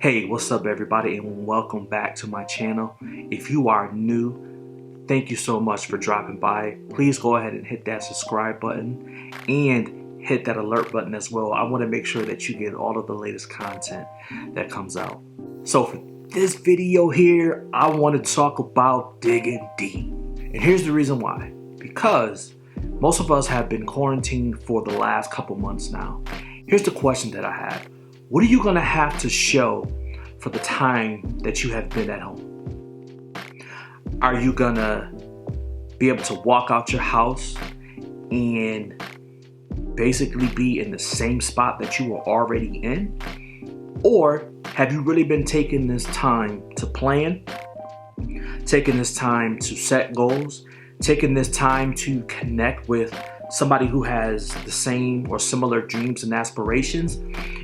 Hey, what's up everybody, and welcome back to my channel. If you are new, thank you so much for dropping by. Please go ahead and hit that subscribe button and hit that alert button as well. I want to make sure that you get all of the latest content that comes out. So for this video here, I want to talk about digging deep. And here's the reason why. Because most of us have been quarantined for the last couple months now. Here's the question that I have. What are you going to have to show for the time that you have been at home? Are you going to be able to walk out your house and basically be in the same spot that you were already in? Or have you really been taking this time to plan, taking this time to set goals, taking this time to connect with somebody who has the same or similar dreams and aspirations,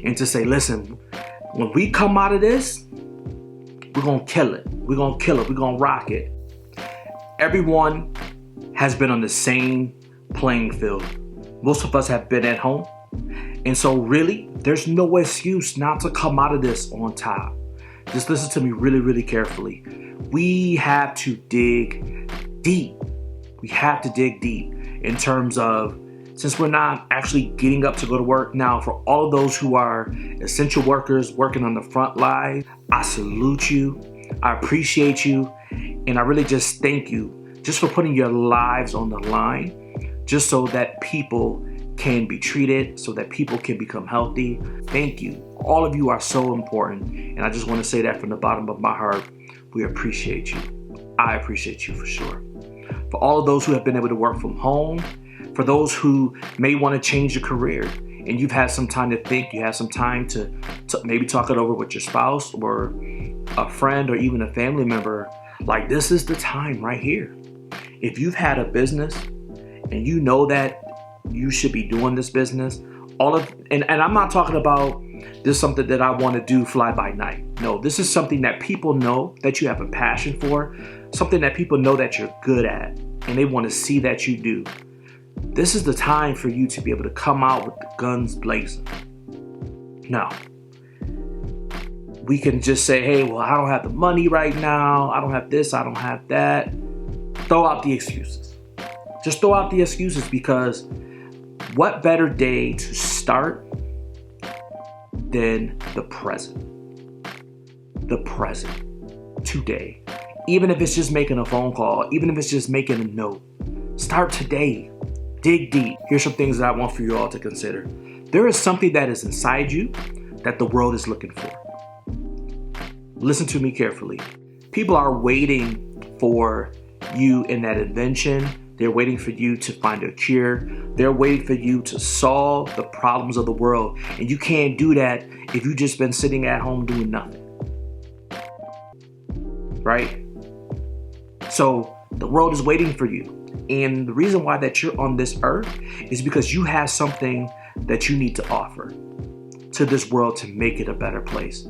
and to say, listen, when we come out of this, we're gonna kill it. We're gonna kill it. We're gonna rock it. Everyone has been on the same playing field. Most of us have been at home. And so really, there's no excuse not to come out of this on top. Just listen to me really, really carefully. We have to dig deep. We have to dig deep in terms of, since we're not actually getting up to go to work now, for all of those who are essential workers working on the front line, I salute you, I appreciate you, and I really just thank you just for putting your lives on the line, just so that people can be treated, so that people can become healthy. Thank you. All of you are so important, and I just want to say that from the bottom of my heart. We appreciate you. I appreciate you for sure. For all of those who have been able to work from home, for those who may want to change your career and you've had some time to think, you have some time to maybe talk it over with your spouse or a friend or even a family member, like, this is the time right here. If you've had a business and you know that you should be doing this business, and I'm not talking about this is something that I want to do fly by night. No, this is something that people know that you have a passion for, something that people know that you're good at, and they want to see that you do. This is the time for you to be able to come out with the guns blazing. Now, we can just say, hey, well, I don't have the money right now. I don't have this, I don't have that. Throw out the excuses. Just throw out the excuses, because what better day to start than the present? The present, today. Even if it's just making a phone call, even if it's just making a note, start today. Dig deep. Here's some things that I want for you all to consider. There is something that is inside you that the world is looking for. Listen to me carefully. People are waiting for you in that invention. They're waiting for you to find a cure. They're waiting for you to solve the problems of the world. And you can't do that if you've just been sitting at home doing nothing. Right? So the world is waiting for you. And the reason why that you're on this earth is because you have something that you need to offer to this world to make it a better place.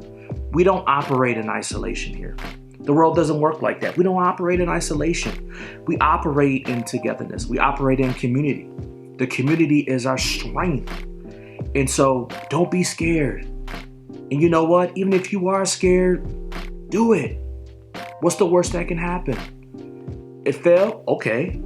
We don't operate in isolation here. The world doesn't work like that. We don't operate in isolation. We operate in togetherness. We operate in community. The community is our strength. And so don't be scared. And you know what? Even if you are scared, do it. What's the worst that can happen? It failed? Okay.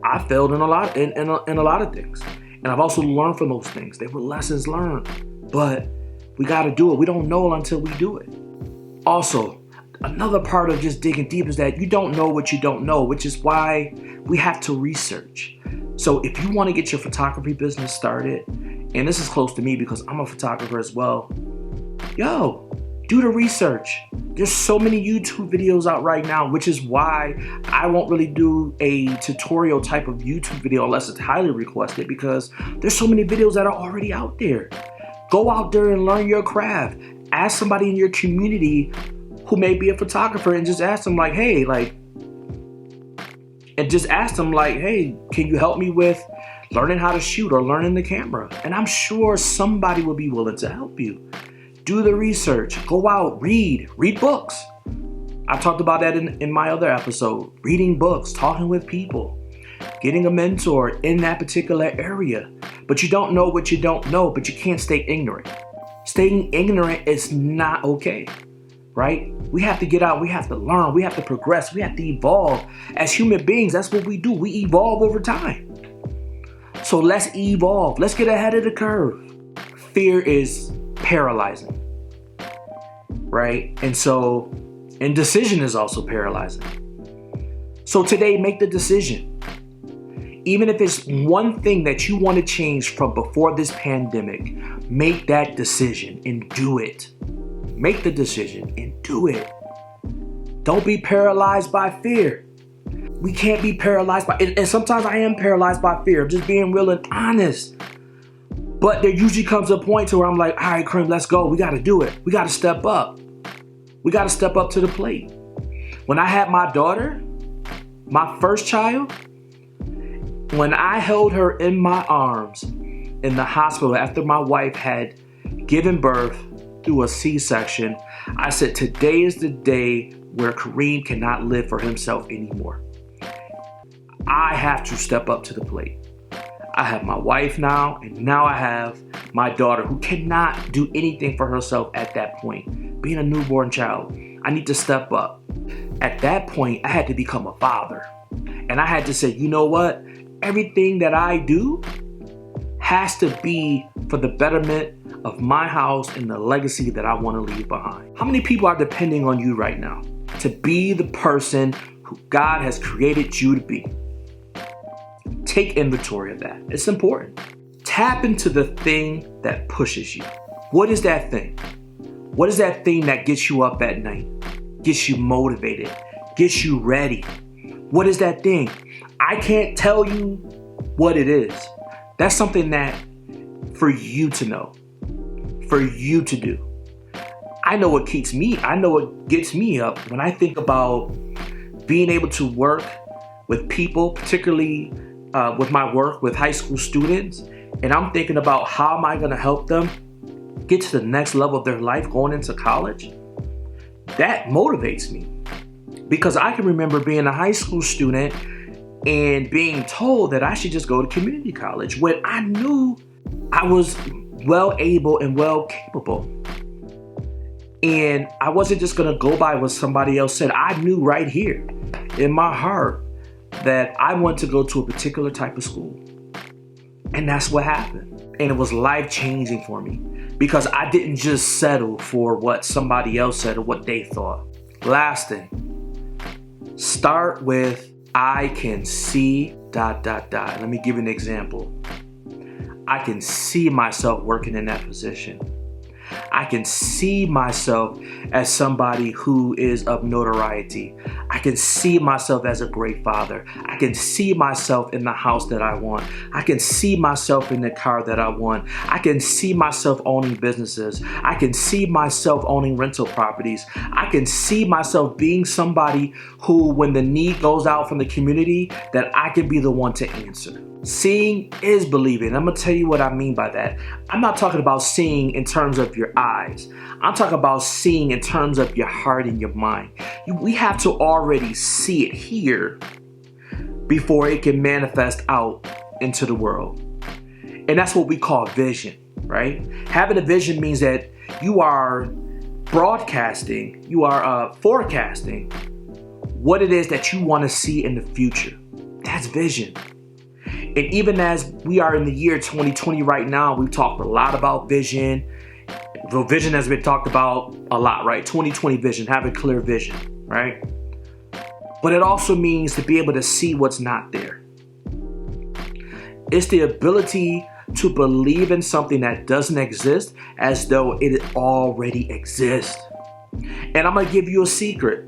I failed in a lot of things. And I've also learned from those things. They were lessons learned. But we got to do it. We don't know until we do it. Also, another part of just digging deep is that you don't know what you don't know, which is why we have to research. So if you want to get your photography business started, and this is close to me because I'm a photographer as well, do the research. There's so many YouTube videos out right now, which is why I won't really do a tutorial type of YouTube video unless it's highly requested, because there's so many videos that are already out there. Go out there and learn your craft. Ask somebody in your community who may be a photographer and just ask them hey, can you help me with learning how to shoot or learning the camera? And I'm sure somebody will be willing to help you. Do the research. Go out, read books. I talked about that in my other episode. Reading books, talking with people, getting a mentor in that particular area. But you don't know what you don't know, but you can't stay ignorant. Staying ignorant is not okay, right? We have to get out. We have to learn. We have to progress. We have to evolve. As human beings, that's what we do. We evolve over time. So let's evolve. Let's get ahead of the curve. Fear is paralyzing, right? And decision is also paralyzing. So today, make the decision. Even if it's one thing that you want to change from before this pandemic, make that decision and do it. Make the decision and do it. Don't be paralyzed by fear. We can't be paralyzed by it. And sometimes I am paralyzed by fear, just being real and honest. But there usually comes a point to where I'm like, all right, Kareem, let's go. We got to do it. We got to step up. We got to step up to the plate. When I had my daughter, my first child, when I held her in my arms in the hospital after my wife had given birth through a C-section, I said, today is the day where Kareem cannot live for himself anymore. I have to step up to the plate. I have my wife now, and now I have my daughter who cannot do anything for herself at that point. Being a newborn child, I need to step up. At that point, I had to become a father. And I had to say, you know what? Everything that I do has to be for the betterment of my house and the legacy that I want to leave behind. How many people are depending on you right now to be the person who God has created you to be? Take inventory of that. It's important. Tap into the thing that pushes you. What is that thing? What is that thing that gets you up at night, gets you motivated, gets you ready? What is that thing? I can't tell you what it is. That's something that for you to know, for you to do. I know what keeps me, I know what gets me up when I think about being able to work with people, particularly with my work with high school students. And I'm thinking about how am I going to help them get to the next level of their life going into college. That motivates me because I can remember being a high school student and being told that I should just go to community college when I knew I was well able and well capable. And I wasn't just going to go by what somebody else said. I knew right here in my heart that I wanted to go to a particular type of school. And that's what happened. And it was life-changing for me because I didn't just settle for what somebody else said or what they thought. Last thing, start with I can see ... Let me give you an example. I can see myself working in that position. I can see myself as somebody who is of notoriety. I can see myself as a great father. I can see myself in the house that I want. I can see myself in the car that I want. I can see myself owning businesses. I can see myself owning rental properties. I can see myself being somebody who, when the need goes out from the community, that I can be the one to answer. Seeing is believing. I'm going to tell you what I mean by that. I'm not talking about seeing in terms of your eyes. I'm talking about seeing in terms of your heart and your mind. We have to already see it here before it can manifest out into the world. And that's what we call vision, right? Having a vision means that you are broadcasting, you are forecasting what it is that you want to see in the future. That's vision. And even as we are in the year 2020 right now, we've talked a lot about vision. The vision has been talked about a lot, right? 2020 vision, have a clear vision, right? But it also means to be able to see what's not there. It's the ability to believe in something that doesn't exist as though it already exists. And I'm going to give you a secret.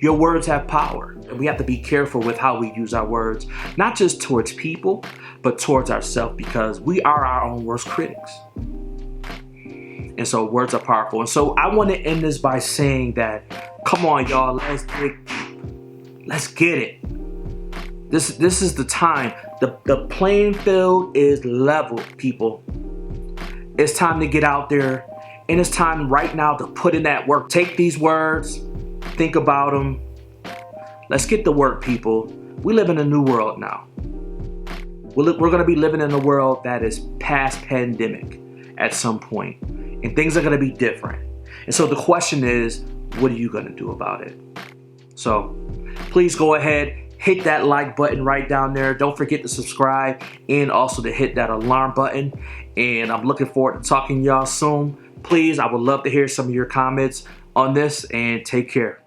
Your words have power. And we have to be careful with how we use our words, not just towards people, but towards ourselves, because we are our own worst critics. And so words are powerful. And so I want to end this by saying that, come on, y'all, let's get it. This is the time. The playing field is level, people. It's time to get out there. And it's time right now to put in that work. Take these words, think about them. Let's get to work, people. We live in a new world now. We're going to be living in a world that is past pandemic at some point. and things are going to be different. And so the question is, what are you going to do about it? So please go ahead, hit that like button right down there. Don't forget to subscribe and also to hit that alarm button. And I'm looking forward to talking to y'all soon. Please, I would love to hear some of your comments on this, and take care.